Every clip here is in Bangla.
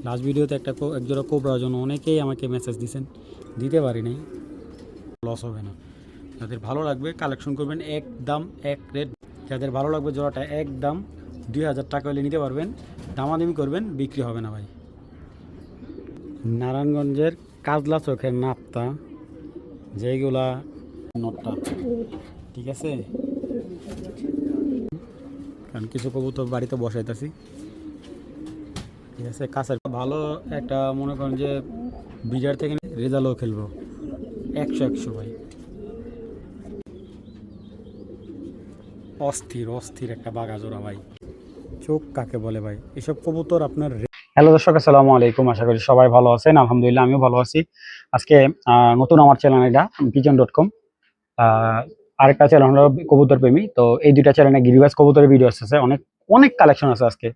লাস্ট ভিডিওতে একজোড়া কোবরার জন্য অনেকেই আমাকে মেসেজ দিয়েছেন, দিতে পারি নাই। লস হবে না, যাদের ভালো লাগবে কালেকশন করবেন, একদম এক রেট। যাদের ভালো লাগবে জোড়াটা একদম 2000 টাকা হলে নিতে পারবেন, দামাদামি করবেন, বিক্রি হবে না ভাই। নারায়ণগঞ্জের কাজলা চোখের নাপ্তা যেগুলা নটটা, ঠিক আছে, কারণ কিছু কবুতর বাড়িতে বসাইতেছি, ঠিক আছে। কাছের ভালো একটা মনে করেন যে বিজার থেকে রেজাল্টও খেলবো 100 ভাই। অস্থির অস্থির একটা বাঘা জোড়া ভাই, চোখ কাকে বলে ভাই এসব কবুতর আপনার। হ্যালো দর্শক, আসসালামু আলাইকুম, আশা করি সবাই ভালো আছেন। আলহামদুলিল্লাহ আমিও ভালো আছি। আজকে নতুন আমার চ্যানেল এটা pigeon.com, আরেকটা চ্যানেল হলো কবুতর প্রেমী। তো এই দুইটা চ্যানেলে গিরিবাজ কবুতরের ভিডিও আসতেছে, অনেক অনেক কালেকশন আছে আজকে।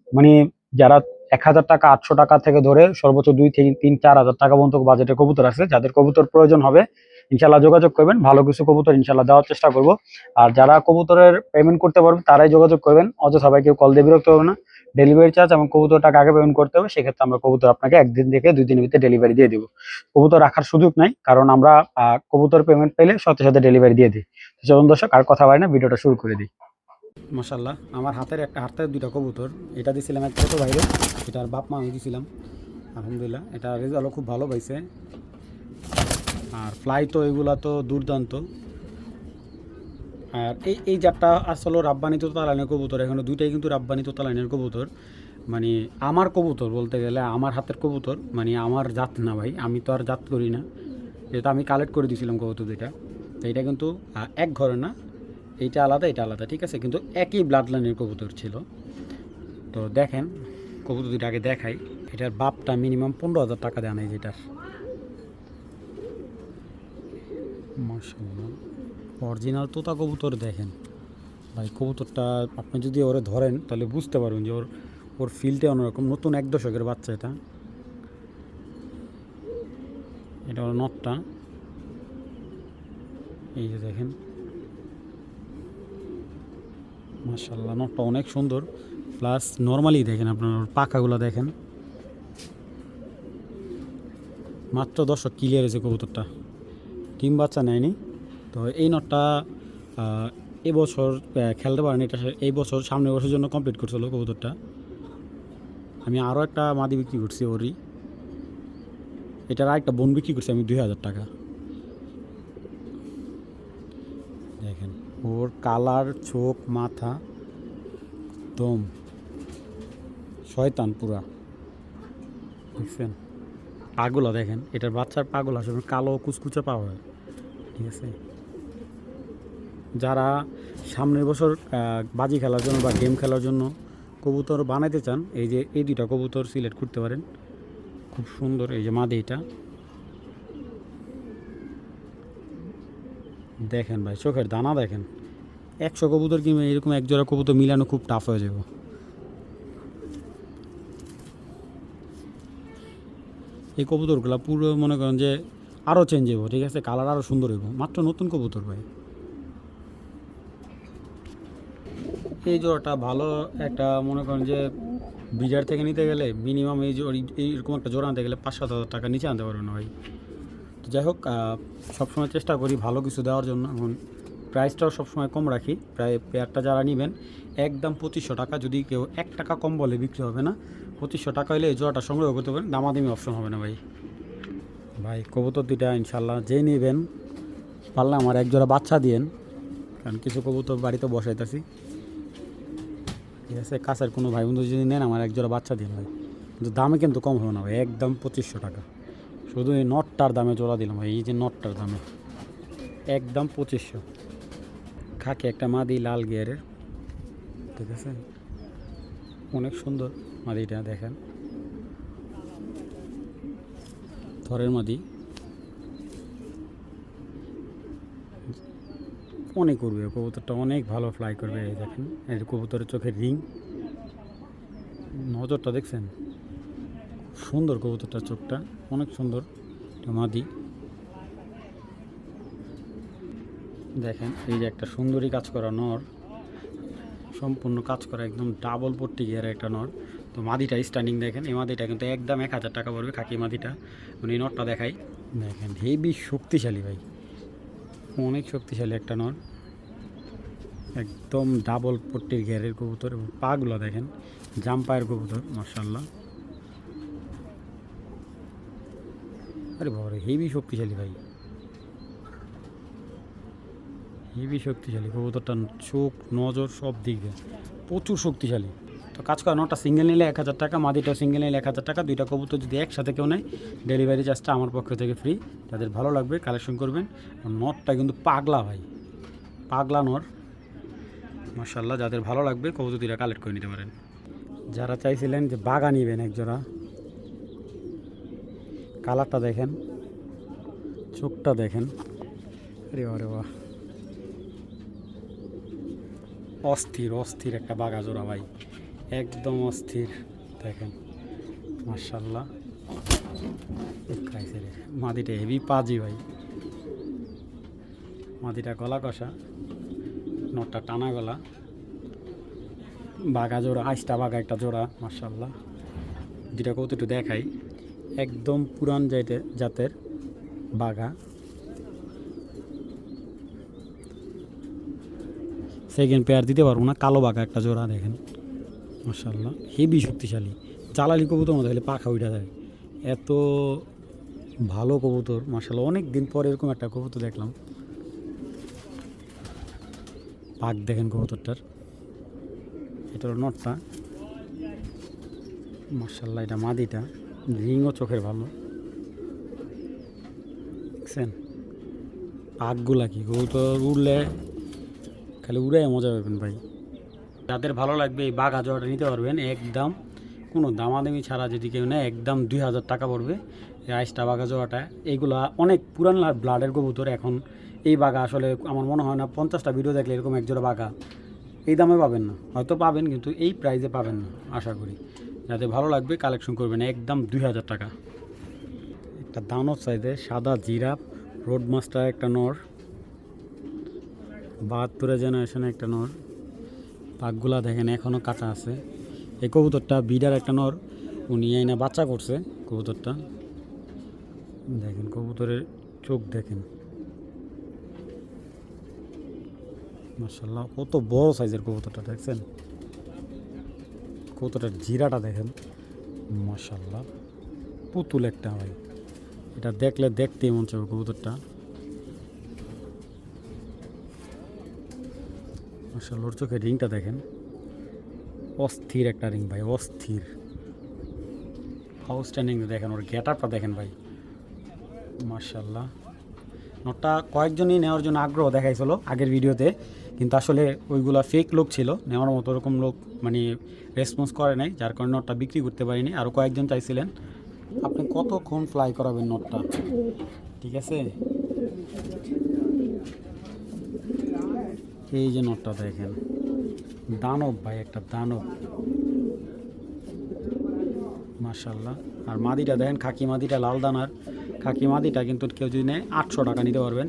মানে যারা 1000 টাকা 800 টাকা থেকে ধরে সর্বোচ্চ 2, 3, 4 হাজার টাকা পর্যন্ত বাজেটের কবুতর আছে। যাদের কবুতর প্রয়োজন হবে ইনশাল্লাহ যোগাযোগ করবেন, ভালো কিছু কবুতর ইনশাল্লাহ দেওয়ার চেষ্টা করব। আর যারা কবুতরের পেমেন্ট করতে পারবেন তারাই যোগাযোগ করবেন, অযথা সবাই কেউ কল দিয়ে বিরক্ত হবে না। ডেলিভারি চার্জ এবং কবুতর টাকা আগে পেমেন্ট করতে হবে, সেক্ষেত্রে আমরা কবুতর আপনাকে 1 দিন থেকে 2 দিনের ভিতরে ডেলিভারি দিয়ে দিব। কবুতর রাখার সুযোগ নাই, কারণ আমরা কবুতর পেমেন্ট পেলে সাথে সাথে ডেলিভারি দিয়ে দিই। তো চলুন দর্শক, আর কথা বলে না, ভিডিওটা শুরু করে দিই। মাশাল্লাহ, আমার হাতের দুইটা কবুতর, এটা দিয়েছিলাম এক ছোটো ভাইরে, এটার বাপ মা আমি দিয়েছিলাম। আলহামদুলিল্লাহ এটা রেজাল্টও খুব ভালো পাইছে, আর ফ্লাই তো এগুলা তো দুর্দান্ত। আর এই জাতটা আসলে রাব্বানি তোতালাইনের কবুতর, এখানে দুইটাই কিন্তু রাব্বানি তোতালাইনের কবুতর। মানে আমার কবুতর বলতে গেলে আমার হাতের কবুতর, মানে আমার জাত না ভাই, আমি তো আর জাত করি না, যেটা আমি কালেক্ট করে দিয়েছিলাম কবুতর দুইটা। তো এটা কিন্তু এক ঘরের না, এইটা আলাদা এটা আলাদা, ঠিক আছে, কিন্তু একই ব্লাড লাইনের কবুতর ছিল। তো দেখেন কবুতর দুইটা আগে দেখাই। এটার বাপটা মিনিমাম 15,000 টাকা দেয় নাই যেটার। মাশাআল্লাহ অরিজিনাল তোতা কবুতর। দেখেন ভাই কবুতরটা আপনি যদি ওরে ধরেন তাহলে বুঝতে পারবেন যে ওর ফিলটা অন্যরকম। নতুন 1 দশকের বাচ্চা এটা। এটা হলো নটটা, এই যে দেখেন মাশাআল্লাহ নটটা অনেক সুন্দর। প্লাস নর্মালি দেখেন আপনার পাখাগুলো দেখেন, মাত্র 10 ক্লিয়ার হয়েছে কবুতরটা, ডিম বাচ্চা নেয়নি। তো এই নটটা এবছর খেলতে পারেনি, এটা এই বছর সামনের বছরের জন্য কমপ্লিট করছিল কবুতরটা। আমি আরও একটা মাদি বিক্রি করছি ওরই, এটার আরেকটা বোন বিক্রি করছি আমি 2000 টাকা। দেখেন ওর কালার, চোখ, মাথা, দম শয়তান পুরা, দেখছেন পাগুলো দেখেন, এটার বাচ্চার পাগুলো আসলে কালো কুচকুচে পা হয়, ঠিক আছে। যারা সামনের বছর বাজি খেলার জন্য বা গেম খেলার জন্য কবুতর বানাইতে চান, এই দুইটা কবুতর সিলেক্ট করতে পারেন, খুব সুন্দর। এই যে মাদি, এটা দেখেন ভাই চোখের দানা দেখেন। 100 কবুতর কিংবা এরকম এক জোড়া কবুতর মিলানো খুব টাফ হয়ে যাবে। এই কবুতরগুলো পুরো মনে করেন যে আরও চেঞ্জ হবো, ঠিক আছে, কালার আরও সুন্দর হইব, মাত্র নতুন কবুতর ভাই। এই জোড়াটা ভালো একটা মনে করেন যে বিজার থেকে নিতে গেলে মিনিমাম এইরকম একটা জোড়া আনতে গেলে 5-7 হাজার টাকা নিচে আনতে পারবে না ভাই। তো যাই হোক, সবসময় চেষ্টা করি ভালো কিছু দেওয়ার জন্য, এখন প্রাইসটাও সবসময় কম রাখি। প্রায় পেয়ারটা যারা নেবেন একদম 2500 টাকা, যদি কেউ 1 টাকা কম বলে বিক্রি হবে না। 2500 টাকা হলে এই জোড়াটা সংগ্রহ করতে পারেন, দামাদামি অপশন হবে না ভাই। ভাই কবুতর দুইটা ইনশাল্লাহ যেই নেবেন পারলে আমার এক জোড়া বাচ্চা দিয়েন, কারণ কিছু কবুতর বাড়িতে বসাইতেছি, ঠিক আছে। কাছের কোনো ভাই বন্ধু যদি নেন আমার এক জোড়া বাচ্চা দিন ভাই, কিন্তু দামে কিন্তু কম হবে না ভাই, একদম 2500 টাকা। শুধু এই নটটার দামে জোড়া দিলাম ভাই, এই যে নটটার দামে একদম 2500। খাকি একটা মাদি লাল গিয়ারের, ঠিক আছে, অনেক সুন্দর মাদিটা দেখেন, থরের মাদি, অনেক উড়বে কবুতরটা, অনেক ভালো ফ্লাই করবে। এই দেখেন এই কবুতরের চোখের রিং, নজরটা দেখছেন, সুন্দর কবুতরটার চোখটা অনেক সুন্দর। মাদি দেখেন, এই যে একটা সুন্দরী কাজ করা নর, সম্পূর্ণ কাজ করা একদম ডাবল পট্টি গিয়ার একটা নর। তো মাদিটা স্ট্যান্ডিং দেখেন, এই মাদিটা কিন্তু একদম 1000 টাকা পড়বে, খাকি মাদিটা। মানে এই নটটা দেখাই, দেখেন হেভি শক্তিশালী ভাই, অনেক শক্তিশালী একটা নট, একদম ডাবল পট্টির ঘেরের কবুতর, এবং পাগুলো দেখেন জাম্পায়ের কবুতর, মাশাআল্লাহ। আরে বাবা রে, হেভি শক্তিশালী ভাই, হেভি শক্তিশালী কবুতরটা, চোখ নজর সব দিক দিয়ে প্রচুর শক্তিশালী। তো কাজ করা, নটটা সিঙ্গেল নিলে 1000 টাকা, মাদিটাও সিঙ্গেল নিলে 1000 টাকা। দুইটা কবুতর যদি একসাথে কেউ নেয়, ডেলিভারি চার্জটা আমার পক্ষ থেকে ফ্রি। যাদের ভালো লাগবে কালেকশন করবেন। নটটা কিন্তু পাগলা ভাই, পাগলা নর, মাশাআল্লাহ। যাদের ভালো লাগবে কবুতর দুইটা কালেক্ট করে নিতে পারেন। যারা চাইছিলেন যে বাগা নিবেন একজোড়া, কালারটা দেখেন, চোখটা দেখেন, আরে আরে বাহ, অস্থির অস্থির একটা বাঘা জোড়া ভাই, একদম অস্থির, দেখেন মাশাআল্লাহ। খাইছে রে, মাদিটা হেভি পাজি ভাই, মাদিটা গলা কষা, নটটা টানা গলা, বাঘা জোড়া, আইসটা বাঘা একটা জোড়া, মাশাআল্লাহ। দুটা কত একটু দেখাই, একদম পুরান জাতের বাঘা, সেকেন্ড পেয়ার দিতে পারবো না, কালো বাঘা একটা জোড়া দেখেন, মাশাআল্লাহ হেভি শক্তিশালী। জ্বালালি কবুতর মধ্যে হলে পাখা উঠা যায়, এত ভালো কবুতর, মাশাআল্লাহ। অনেক দিন পরে এরকম একটা কবুতর দেখলাম। পাক দেখেন কবুতরটার, এটা হলো নটটা, মাশাআল্লাহ। এটা মাদিটা, রিংও চোখের ভালো, দেখছেন পাকগুলা কি, কবুতর উড়লে খালি উড়ে মজা পাবেন ভাই। যাদের ভালো লাগবে এই বাঘা জোড়াটা নিতে পারবেন একদম, কোনো দামাদামি ছাড়া যদি কেউ নেয়, একদম 2000 টাকা পড়বে এই আইসটা বাঘা জোড়াটা। এইগুলা অনেক পুরান ব্লাডের কবুতর, এখন এই বাঘা আসলে আমার মনে হয় না 50টা ভিডিও দেখলে এরকম একজোড়া বাঘা এই দামে পাবেন না, হয়তো পাবেন কিন্তু এই প্রাইসে পাবেন না আশা করি। যাদের ভালো লাগবে কালেকশন করবেন, একদম 2000 টাকা। একটা দানব সাইজে সাদা জিরাফ রোডমাস্টার একটা নর, 72 জেনারেশনে একটা নর, পাকগুলা দেখেন এখনও কাঁচা আছে। এই কবুতরটা বিডার একটা নর, উনি আইনা বাচ্চা করছে কবুতরটা, দেখেন কবুতরের চোখ দেখেন, মাশাআল্লাহ কত বড় সাইজের কবুতরটা, দেখছেন কবুতরটার জিরাটা দেখেন, মাশাআল্লাহ পুতুল একটা হয়, এটা দেখলে দেখতেই মন চাবে কবুতরটা, মাশাআল্লাহ। ওর চোখের রিংটা দেখেন, অস্থির একটা রিং ভাই, অস্থির, আউটস্ট্যান্ডিং। দেখেন ওর গেটআপটা দেখেন ভাই, মাশাআল্লাহ। নটটা কয়েকজনই নেওয়ার জন্য আগ্রহ দেখাইছিল আগের ভিডিওতে, কিন্তু আসলে ওইগুলা ফেক লোক ছিল, নেওয়ার মতো ওরকম লোক মানে রেসপন্স করে নাই, যার কারণে নটটা বিক্রি করতে পারিনি। আরও কয়েকজন চাইছিলেন। আপনি কতক্ষণ ফ্লাই করাবেন নটটা, ঠিক আছে। এই যে নটটা দেখেন, দানব ভাই, একটা দানব, মাশাআল্লাহ। আর মাদিটা দেখেন, খাকি মাদিটা, লাল দানার খাকি মাদিটা কিন্তু কেউ যদি নেয় 800 টাকা নিতে পারবেন।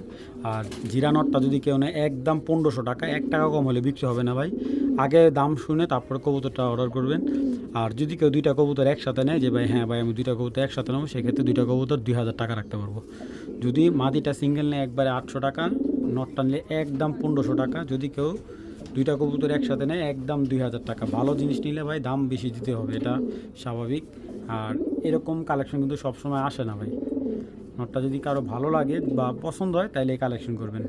আর জিরা নটটা যদি কেউ নেয় একদম 1500 টাকা, 1 টাকা কম হলে বিক্রি হবে না ভাই। আগে দাম শুনে তারপরে কবুতরটা অর্ডার করবেন। আর যদি কেউ দুইটা কবুতর একসাথে নেয়, যে ভাই হ্যাঁ ভাই আমি দুইটা কবুতর একসাথে নেবো, সেক্ষেত্রে দুইটা কবুতর 2000 টাকা রাখতে পারবো। যদি মাদিটা সিঙ্গেল নেয় একবারে 800 টাকা, নটটা নিলে একদম 1500 টাকা। যদি কেউ দুইটা কবুতর একসাথে নেয় একদম 2000 টাকা। ভালো জিনিস নিলে ভাই দাম বেশি দিতে হবে, এটা স্বাভাবিক। আর এরকম কালেকশন কিন্তু সবসময় আসে না ভাই। নটটা যদি কারো ভালো লাগে বা পছন্দ হয় তাহলে এই কালেকশন করবেন,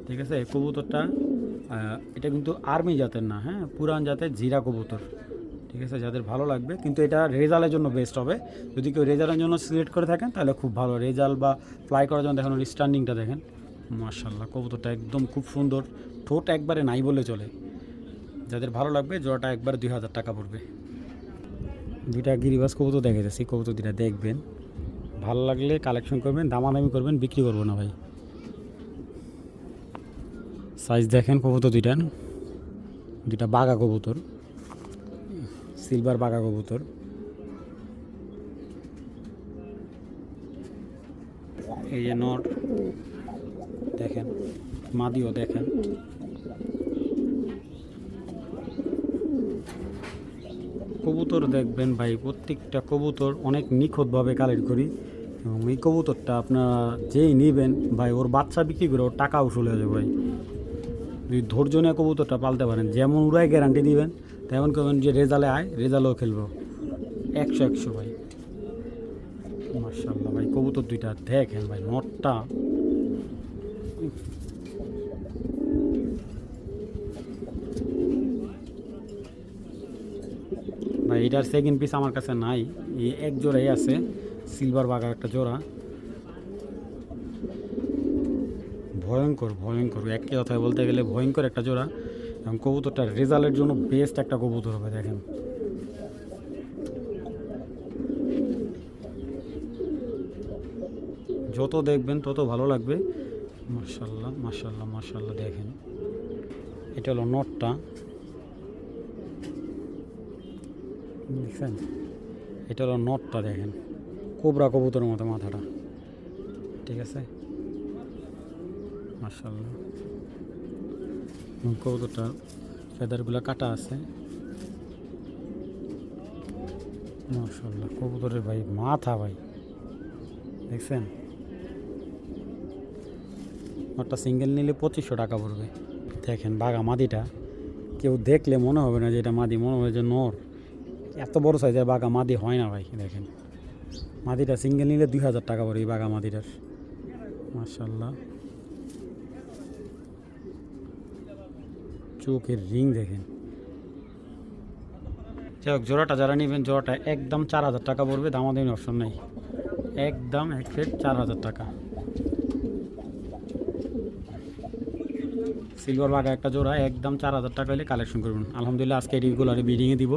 ঠিক আছে। কবুতরটা এটা কিন্তু আর্মি জাতের না, হ্যাঁ পুরান জাতের জিরা কবুতর, ঠিক আছে। যাদের ভালো লাগবে, কিন্তু এটা রেজাল্টের জন্য বেস্ট হবে। যদি কেউ রেজাল্টের জন্য সিলেক্ট করে থাকেন তাহলে খুব ভালো রেজাল্ট, বা ফ্লাই করার জন্য দেখেন স্ট্যান্ডিংটা দেখেন, মাশাআল্লাহ। কবুতরটা একদম খুব সুন্দর, ঠোঁট একবারে নাই বলে চলে। যাদের ভালো লাগবে জোড়াটা একবার 2000 টাকা পড়বে। দুইটা গিরিবাস কবুতর দেখে যাচ্ছি, কবুতর দুটা দেখবেন, ভালো লাগলে কালেকশন করবেন, দামাদামি করবেন, বিক্রি করবো না ভাই। সাইজ দেখেন কবুতর দুইটা বাঘা কবুতর, সিলভার বাঘা কবুতর। এই যে নট দেখেন, মাদিও দেখেন, কবুতর কবুতর দেখবেন ভাই, প্রত্যেকটা কবুতর অনেক নিখুঁতভাবে কালেক্ট করি। এবং এই কবুতরটা আপনারা যেই নেবেন ভাই, ওর বাচ্চা বিক্রি করে ওর টাকা উসুল হয়ে যাবে ভাই। যদি ধৈর্য নিয়ে কবুতরটা পালতে পারেন, যেমন উড়াই গ্যারান্টি দিবেন, তেমন করবেন যে রেজাল্টে আয়, রেজাল্টও খেলবো 100 ভাই। মাশাআল্লাহ ভাই, কবুতর দুইটা দেখেন ভাই, নটটা ভাই, এটার সেকেন্ড পিস আমার কাছে নাই, এই এক জোড়াই আছে, সিলভার বাঘার একটা জোড়া। ভয়ঙ্কর ভয়ঙ্কর, এক কথায় বলতে গেলে ভয়ঙ্কর একটা জোড়া। এবং কবুতরটার রেজাল্টের জন্য বেস্ট একটা কবুতর হবে। দেখেন যত দেখবেন তত ভালো লাগবে। মাশাআল্লাহ মাশাআল্লাহ মাশাআল্লাহ, দেখেন এটা হলো নটটা, দেখছেন? এটা হলো নটটা, দেখেন কোবরা কবুতরের মতো মাথাটা, ঠিক আছে? মাশাআল্লাহ, কবুতরটা ফেদারগুলো কাটা আছে। মাশাআল্লাহ, কবুতরের ভাই মাথা ভাই, দেখছেন? একটা সিঙ্গেল নিলে 2500 টাকা পড়বে। দেখেন বাঘা মাদিটা, কেউ দেখলে মনে হবে না যে এটা মাদি, মনে হবে যে নর। এত বড় সাইজের বাঘা মাদি হয় না ভাই। দেখেন মাদিটা সিঙ্গেল নিলে 2000 টাকা পড়ে এই বাঘা মাদিটার। মাশাআল্লাহ, চোখের রিং দেখেন। যাই হোক, জোড়াটা যারা নেবেন, জোড়াটা একদম 4000 টাকা পড়বে, দামাদামি অপশন নেই, একদম এক প্লেট 4000 টাকা। সিলভার বাঘা একটা জোড়া একদম 4000 টাকা হলে কালেকশন করবেন। আলহামদুলিল্লাহ আজকে রেগুলারে বিডিংয়ে দিব,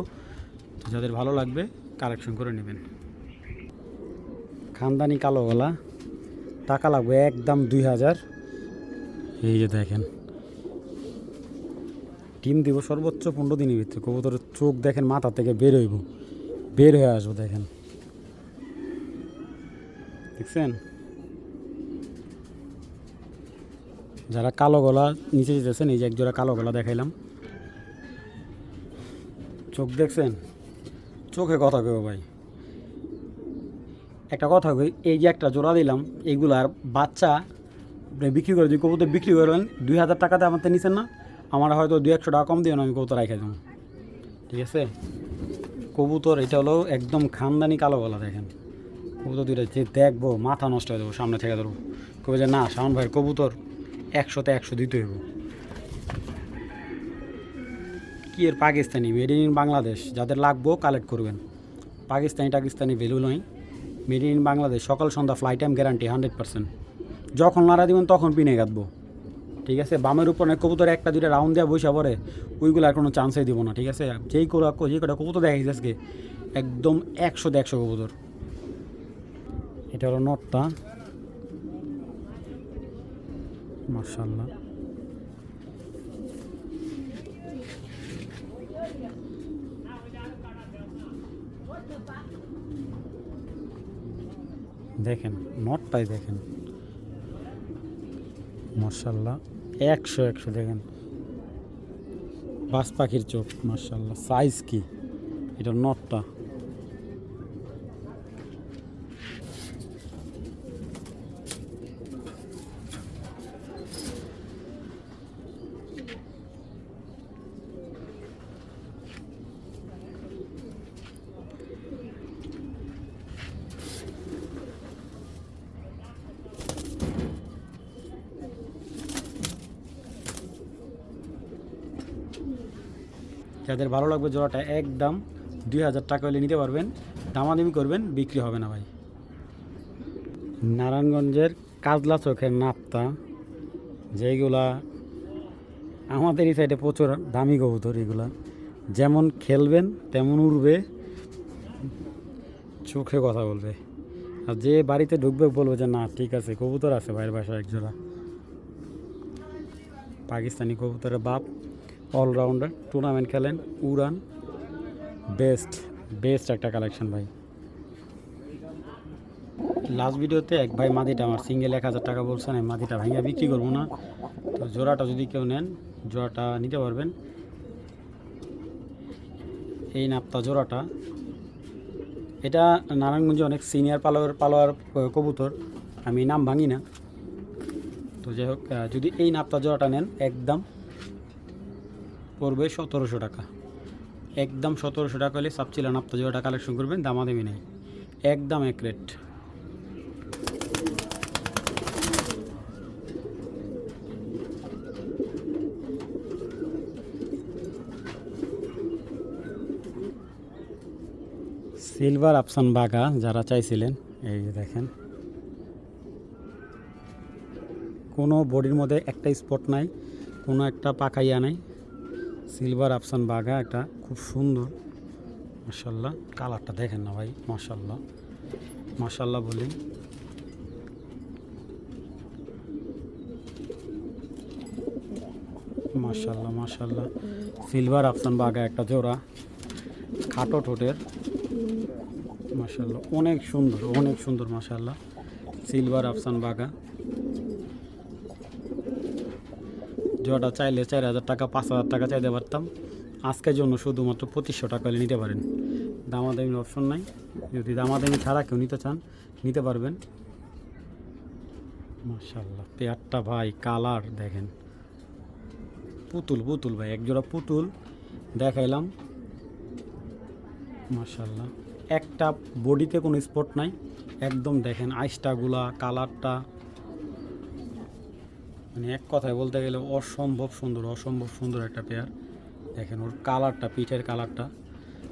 তো যাদের ভালো লাগবে কালেকশন করে নেবেন। খানদানি কালো গলা, টাকা লাগবে একদম 2000। এই যে দেখেন, ডিম দিব সর্বোচ্চ 15 দিনের ভিতরে। কবুতরের চোখ দেখেন, মাথা থেকে বের হয়ে আসবো, দেখেন দেখছেন? যারা কালো গলা নিচে যেতেছেন, এই যে এক জোড়া কালো গলা দেখাইলাম, চোখ দেখছেন? চোখে কথা কেউ ভাই, একটা কথা কই, এই যে একটা জোড়া দিলাম, এইগুলার বাচ্চা বিক্রি করে, যদি কবুতর বিক্রি করেন 2000 টাকাতে আমার নিচ্ছেন না, আমার হয়তো 200-100 টাকা কম দিয়ে আমি কবুতর রাখে দেবো, ঠিক আছে? কবুতর এটা হলো একদম খানদানি কালো গলা। দেখেন কবুতর দুইটা যে দেখবো মাথা নষ্ট হয়ে দেবো, সামনে থেকে ধরবো, কবে যে না শাওন ভাইয়ের কবুতর 100-তে 100 দিতে হইব। কি এর পাকিস্তানি, মেড ইন বাংলাদেশ, যাদের লাগবো কালেক্ট করবেন। পাকিস্তানি ভ্যালু নয়, মেড ইন বাংলাদেশ। সকাল সন্ধ্যা ফ্লাইট টাইম গ্যারান্টি 100%। যখন নাড়া দিবেন তখন পিনে কাটবো, ঠিক আছে? বামের উপর অনেক কবুতর একটা দুইটা রাউন্ড দেওয়া বসে পড়ে, ওইগুলো আর কোনো চান্সই দিব না, ঠিক আছে? যেই কটা কবুতর দেখাইছে আজকে একদম 100-তে 100 কবুতর। এটা হলো নটটা, মাশাআল্লাহ। দেখেন নটটাই দেখেন, মাশাআল্লাহ 100-100। দেখেন বাস পাখির চোখ, মাশাআল্লাহ সাইজ কি, এটা নটটা। যাদের ভালো লাগবে জোড়াটা একদম 2000 টাকা হলে নিতে পারবেন, দামাদামি করবেন, বিক্রি হবে না ভাই। নারায়ণগঞ্জের কাজলা চোখের নাপ্তা, যেগুলা আমাদের এই সাইডে প্রচুর দামি কবুতর, এগুলা যেমন খেলবেন তেমন উড়বে, চোখে কথা বলবে, আর যে বাড়িতে ঢুকবে বলবে যে না ঠিক আছে কবুতর আছে ভাইয়ের বাসায় এক জোড়া। পাকিস্তানি কবুতরের বাপ, অলরাউন্ডার, টুর্নামেন্ট খেলেন, উড়ান, বেস্ট একটা কালেকশন ভাই। লাস্ট ভিডিওতে এক ভাই মাদিটা আমার সিঙ্গেল 1000 টাকা বলছেন, আমি মাদিটা ভাঙিয়ে বিক্রি করবো না, তো জোড়াটা যদি কেউ নেন জোড়াটা নিতে পারবেন। এই নাপ্তা জোড়াটা, এটা নারায়ণগঞ্জে অনেক সিনিয়র পালোয়ার কবুতর, আমি নাম ভাঙি না। তো যাই হোক, যদি এই নাপ্তা জোড়াটা নেন একদম পড়বে 1700 টাকা, একদম 1700 টাকা হলে সাবচিলা নাপ্তা জোড়াটা কালেকশন করবেন, দামাদামি নেই, একদম এক রেট। সিলভার আফসান বাঘা যারা চাইছিলেন, এই যে দেখেন, কোনো বডির মধ্যে একটা স্পট নাই, কোনো একটা পাকাইয়া নাই। সিলভার আফসান বাঘা একটা খুব সুন্দর, মাশাল্লাহ। কালারটা দেখেন না ভাই, মাশাল্লাহ মাশাল্লাহ বলি। মাশাল্লাহ মাশাল্লাহ, সিলভার আফসান বাঘা একটা জোড়া, খাটো ঠোঁটের, মাশাল্লাহ অনেক সুন্দর মাশাল্লাহ। সিলভার আফসান বাঘা জোড়াটা চাইলে 4000 টাকা 5000 টাকা চাইতে পারতাম, আজকের জন্য শুধুমাত্র 2500 টাকা হলে নিতে পারেন, দামাদামির অপশন নাই। যদি দামাদামি ছাড়া কেউ নিতে চান নিতে পারবেন। মাশাল্লাহ পেয়ারটা ভাই, কালার দেখেন, পুতুল ভাই, একজোড়া পুতুল দেখাইলাম, মাশাল্লাহ। একটা বডিতে কোনো স্পট নাই, একদম দেখেন আইসটাগুলা, কালারটা, মানে এক কথায় বলতে গেলে অসম্ভব সুন্দর একটা পেয়ার। দেখেন ওর কালারটা, পিঠের কালারটা।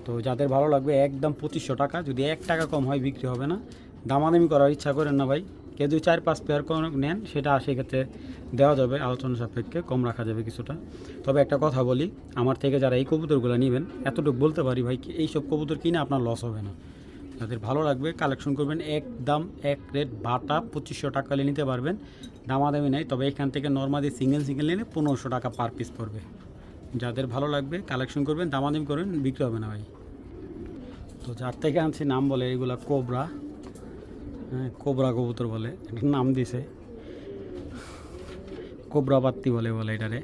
তো যাদের ভালো লাগবে একদম 2500 টাকা, যদি 1 টাকা কম হয় বিক্রি হবে না, দামাদামি করার ইচ্ছা করেন না ভাই। কেউ যদি 4-5 পেয়ার নেন সেটা সেক্ষেত্রে দেওয়া যাবে, আলোচনা সাপেক্ষে কম রাখা যাবে কিছুটা। তবে একটা কথা বলি, আমার থেকে যারা এই কবুতরগুলো নেবেন, এতটুকু বলতে পারি ভাই, এইসব কবুতর কিনে আপনার লস হবে না। যাদের ভালো লাগবে কালেকশন করবেন, একদম এক রেট বাটা 2500 টাকা হলে নিতে পারবেন, দামাদামি নেই। তবে এখান থেকে নর্মালি সিঙ্গেল নিলে 1500 টাকা পার পিস পড়বে। যাদের ভালো লাগবে কালেকশন করবেন, দামাদামি করবেন, বিক্রি হবে না ভাই। তো যার থেকে আনছি নাম বলে এগুলা কোবরা, হ্যাঁ কোবরা কবুতর বলে, এটার নাম দিছে কোবরা পাত্তি বলে এটারে।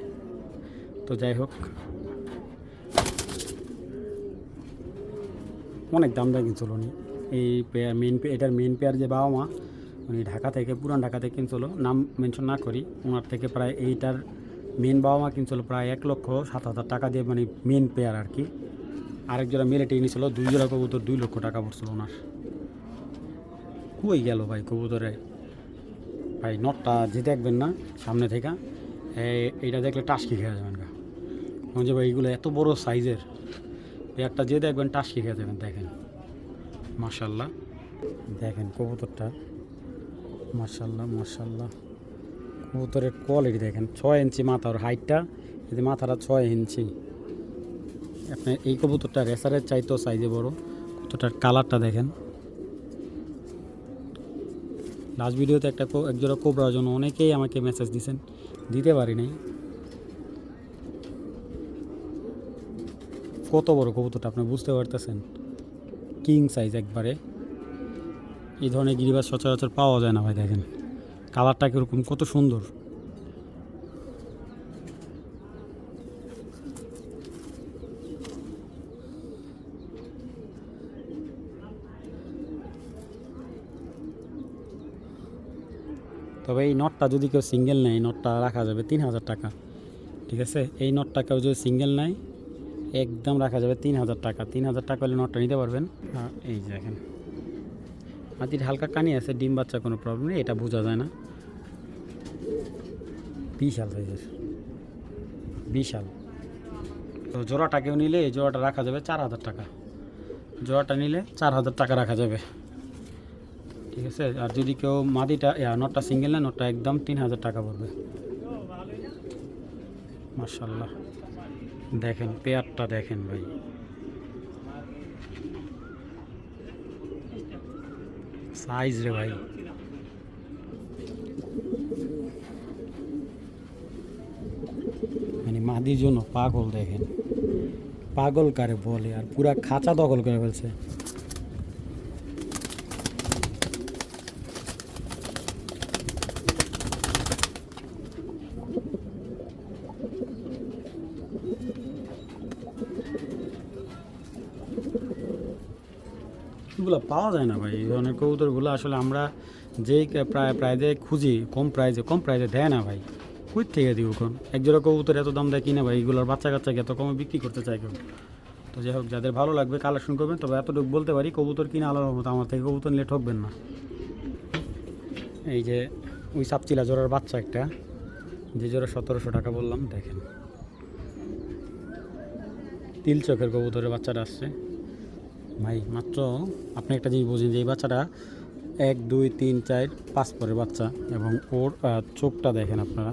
তো যাই হোক, অনেক দাম দিয়ে কিনছিল উনি এই পেয়ার, এটার মেন পেয়ার যে বাবা মা, উনি ঢাকা থেকে, পুরান ঢাকা থেকে কিনছিল, নাম মেনশন না করি, ওনার থেকে প্রায় এইটার মেন বাবা মা কিনছিল প্রায় 1,07,000 টাকা দিয়ে, মানে মেন পেয়ার আর কি। আরেক জোড়া মেলে টেনে নিয়েছিল, 2 জোড়া কবুতর 2 লক্ষ টাকা পড়ছিল ওনার। কই গেল ভাই কবুতরে ভাই, নটটা যে দেখবেন না সামনে থেকে, এইটা দেখলে টাসকি খেয়ে যাবেন গা, যে ভাই এইগুলো এত বড় সাইজের পেয়ারটা যে দেখবেন টাসকি খেয়ে যাবেন। দেখেন মাশাল্লাহ, দেখেন কবুতরটা, মাশাল্লাহ কবুতরের কোয়ালিটি দেখেন, 6 ইঞ্চি মাথার হাইটটা, যদি মাথাটা 6 ইঞ্চি। আপনার এই কবুতরটা রেসারের চাইতেও সাইজে বড়, কবুতরটার কালারটা দেখেন। লাস্ট ভিডিওতে একজোড়া কোবরার জন্য অনেকেই আমাকে মেসেজ দিতে পারি নাই। কত বড় কবুতরটা আপনি বুঝতে পারতেছেন, কিং সাইজ একবারে। এই ধরনের গিরিবাজ সচরাচর পাওয়া যায় না ভাই। দেখেন কালারটা কীরকম, কত সুন্দর। তবে এই নটটা যদি কেউ সিঙ্গেল নেয়, নটটা রাখা যাবে 3000 টাকা, ঠিক আছে। এই নটটা কেউ যদি সিঙ্গেল নেয় একদম রাখা যাবে 3000 টাকা। 3000 টাকা হলে নটটা নিতে পারবেন। এই যে দেখেন মাটির হালকা কানি আছে, ডিম বাচ্চা কোনো প্রবলেম নেই, এটা বোঝা যায় না। বিশাল সাইজের, বিশাল। তো জোড়াটা কেউ নিলে এই জোড়াটা রাখা যাবে 4000 টাকা, জোড়াটা নিলে 4000 টাকা রাখা যাবে, ঠিক আছে। আর যদি কেউ মাদিটা নটটা সিঙ্গেল নেয়, নটটা একদম 3000 টাকা পড়বে। মাশাল্লাহ দেখেন পেয়ারটা দেখেন ভাই, সাইজ রে ভাই। মানে মাদির জন্য পাগল, দেখেন পাগল কারে বলে, আর পুরা খাঁচা দখল করে ফেলছে। এগুলো পাওয়া যায় না ভাই, এই ধরনের কবুতরগুলো আসলে আমরা যেই প্রায় খুঁজি কম প্রাইজে দেয় না ভাই। কই থেকে দিব কোন এক জোড়া কবুতর এত দাম দেয় কিনা ভাই, এগুলোর বাচ্চা কাচ্চাকে এত কমে বিক্রি করতে চাই কেউ। তো যাই হোক, যাদের ভালো লাগবে কালেকশন করবেন, তবে এতটুকু বলতে পারি কবুতর কিনে আলাদা মতো আমার থেকে কবুতর নিলে ঠকবেন না। এই যে ওই সাপচিলা জোড়ার বাচ্চা একটা, যে জোড়া 1700 টাকা বললাম, দেখেন তিল চোখের কবুতরের বাচ্চাটা আসছে ভাই। মাত্র আপনি একটা জিনিস বুঝেন যে এই বাচ্চাটা 1 2 3 4 5 পরের বাচ্চা, এবং ওর চোখটা দেখেন আপনারা,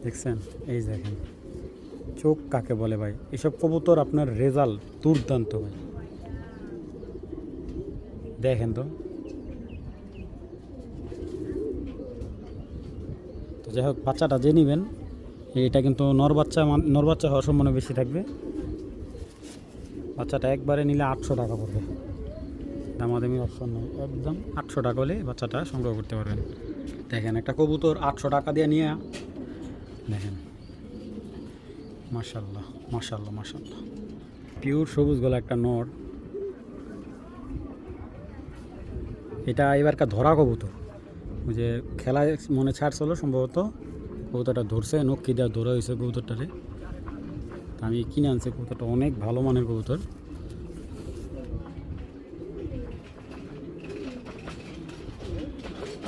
দেখছেন? এই দেখেন চোখ কাকে বলে ভাই, এসব কবুতর আপনার রেজাল্ট দুর্দান্ত ভাই, দেখেন তো। তো যাই হোক, বাচ্চাটা যে নেবেন, এটা কিন্তু নর বাচ্চা হওয়ার সম্ভাবনা বেশি থাকবে। বাচ্চাটা একবারে নিলে 800 টাকা পড়বে, দামাদামির অপশন নেই, একদম 800 টাকা হলে বাচ্চাটা সংগ্রহ করতে পারবেন। দেখেন একটা কবুতর 800 টাকা দিয়ে নিয়ে, দেখেন মাশাল্লাহ মাশাল্লাহ মাশাল্লাহ, পিওর সবুজ গলা একটা নর। এটা এবারকার ধরা কবুতর, ওই যে খেলায় মনে ছাড়ছিল সম্ভবত, কবুতরটা ধরছে, নক্কি দেওয়া ধরা হয়েছে কবুতরটারে। আমি কিনে আনছি কবুতরটা, অনেক ভালো মানের কবুতর।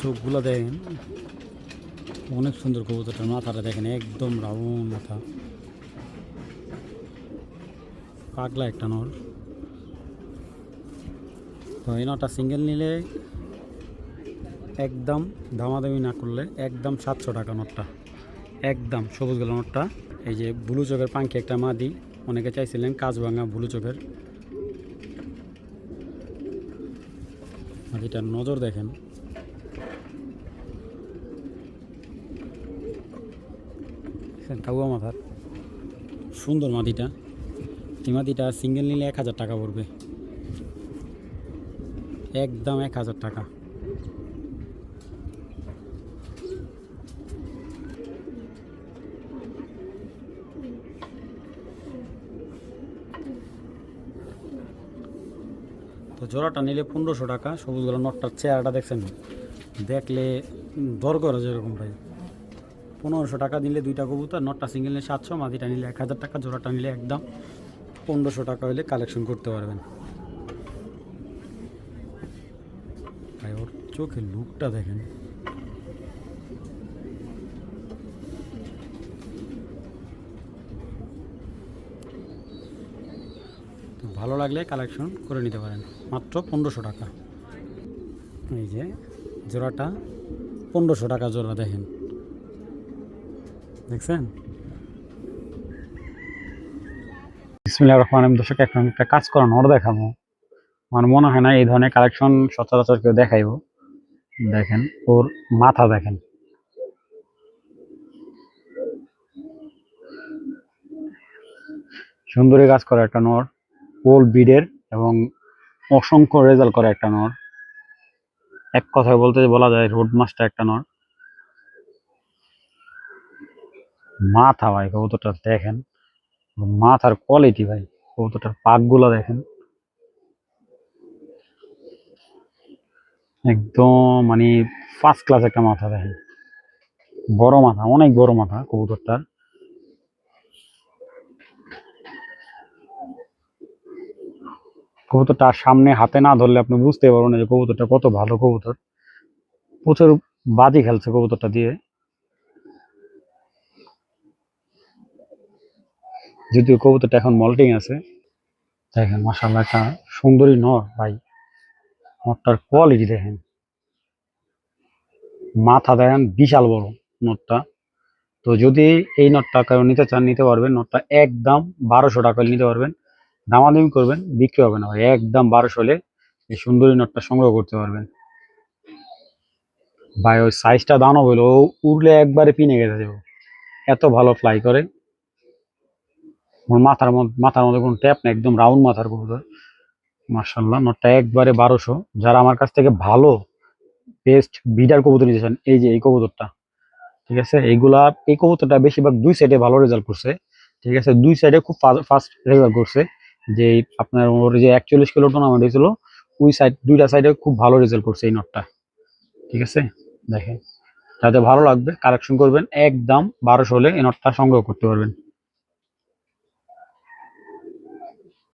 চোখগুলো দেখেন অনেক সুন্দর, কবুতরটার মাথাটা দেখেন একদম রাউন্ড মাথা, পাগলা একটা নর। তো এই নটা সিঙ্গেল নিলে একদম দামাদামি না করলে একদম 700 টাকা নটটা, একদম সবুজ গলা নটটা। এই যে ব্লু চোখের পাঙ্কি একটা মাদি, অনেকে চাইছিলেন কাজ ভাঙা ব্লু চোখের মাদিটার নজর দেখেন, কাউয়া মাথার সুন্দর মাদিটা। এই মাদিটা সিঙ্গেল নিলে 1000 টাকা পড়বে, একদম 1000 টাকা। তো জোড়াটা নিলে 1500 টাকা। সবুজগুলো নটটার চেহারাটা দেখছেন, দেখলে দর করা যেরকম ভাই। 1500 টাকা দিলে দুইটা কবুতর, নটটা সিঙ্গেল নিলে 700, মাদিটা নিলে 1000 টাকা, জোড়াটা নিলে একদম 1500 টাকা হলে কালেকশন করতে পারবেন ভাই। ওর চোখের লুকটা দেখেন, তো ভালো লাগলে কালেকশন করে নিতে পারেন, মাত্র 1500 টাকা। এই যে জোড়াটা 1500 টাকা জোড়া, দেখেন দেখছেন? বিসমিল্লাহির রহমানির রহিম। দর্শক, এখন একটা কাজ করা নর দেখাবো। আমার মনে হয় না এই ধরনের কালেকশন সচরাচর কেউ দেখাইব। দেখেন ওর মাথা দেখেন, সুন্দরী কাজ করা একটা নর, ওল বিডের এবং অসংখ্য রেজাল্ট করা একটা নর। এক কথায় বলতে বলা যায় রোড মাস্টার একটা নর। মাথা ভাই কবুতরটা দেখেন, মাথার কোয়ালিটি ভাই, কবুতরটার পাকগুলো দেখেন, একদম মানে ফার্স্ট ক্লাস একটা মাথা দেখেন, বড় মাথা, অনেক বড় মাথা কবুতরটার। কবুতরটা সামনে হাতে না ধরলে আপনি বুঝতে পারবেন না যে কবুতরটা কত ভালো কবুতর। প্রচুর বাজি খেলছে কবুতরটা দিয়ে, যদিও কবুতরটা এখন মল্টিং আছে। দেখেন মাশাআল্লাহ, একটা সুন্দরী নর ভাই, নরটার কোয়ালিটি দেখেন, মাথা দেখেন বিশাল বড় নরটা। তো যদি এই নটটা কেউ নিতে চান নিতে পারবেন, নটটা একদম 1200 টাকা হলে নিতে পারবেন। দামাদামি করবেন, বিক্রি হবে না ভাই, একদম 1200 হলে এই সুন্দরী নটটা সংগ্রহ করতে পারবেন ভাই। ওই সাইজটা দানব হইলো, ও উড়লে একবারে পিনে গেছে যাবো, এত ভালো ফ্লাই করে। ওর মাথার মধ্যে কোনো ট্যাপ নেই, একদম রাউন্ড মাথার কবুতর। মার্শাল্লাহ, নটটা একবারে 1200। যারা আমার কাছ থেকে ভালো বেস্ট বিডার কবুতর নিতে চান, এই যে এই কবুতরটা, ঠিক আছে, এই কবুতরটা বেশিরভাগ দুই সাইডে ভালো রেজাল্ট করছে, ঠিক আছে, দুই সাইডে খুব ফাস্ট রেজাল্ট করছে। যে আপনার ওর যে 41 কিলো টুর্নামেন্ট হয়েছিল ওই সাইড দুইটা সাইডে খুব ভালো রেজাল্ট করছে এই নটটা। ঠিক আছে, দেখেন যাতে ভালো লাগবে কালেকশন করবেন, একদম 1200 হলে এই নটটা সংগ্রহ করতে পারবেন।